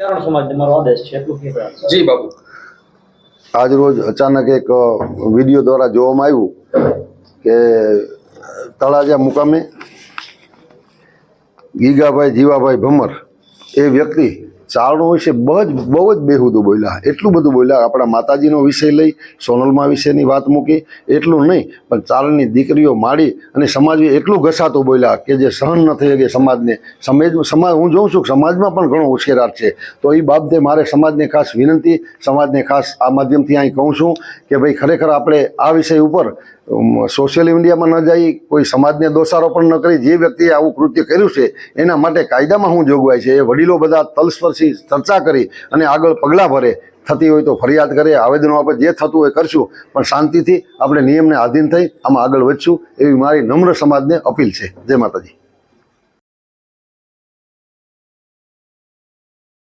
ચારણ સમાજને મારો આદેશ છે એટલું કહેવાય. જી બાપુ. આજ રોજ અચાનક એક વિડીયો દ્વારા જોવામાં આવ્યું કે તળાજા મુકામે ગીગાભાઈ જીવાભાઈ ભમર એ વ્યક્તિ ચારણો વિશે બહુ જ બેહુદું બોલ્યા. એટલું બધું બોલ્યા, આપણા માતાજીનો વિષય લઈ સોનલમાં વિશેની વાત મૂકી એટલું નહીં, પણ ચારણની દીકરીઓ માડી અને સમાજે એટલું ઘસાતું બોલ્યા કે જે સહન ન થઈ શકે સમાજને. સમાજ હું જોઉં છું કે સમાજમાં પણ ઘણો ઉશ્કેરાટ છે. તો એ બાબતે મારે સમાજને ખાસ વિનંતી, સમાજને ખાસ આ માધ્યમથી અહીં કહું છું કે ભાઈ ખરેખર આપણે આ વિષય ઉપર સોશિયલ મીડિયામાં ન જઈ, કોઈ સમાજને દોષારોપણ ન કરી, જે વ્યક્તિએ આવું કૃત્ય કર્યું છે એના માટે કાયદામાં શું જોગવાઈ છે એ વડીલો બધા તલસ્પર્શી ચર્ચા કરી અને આગળ પગલાં ભરે. થતી હોય તો ફરિયાદ કરે, આવેદનો આપે, જે થતું હોય કરશું, પણ શાંતિથી આપણે નિયમને આધીન થઈ આમાં આગળ વધશું એવી મારી નમ્ર સમાજને અપીલ છે. જય માતાજી.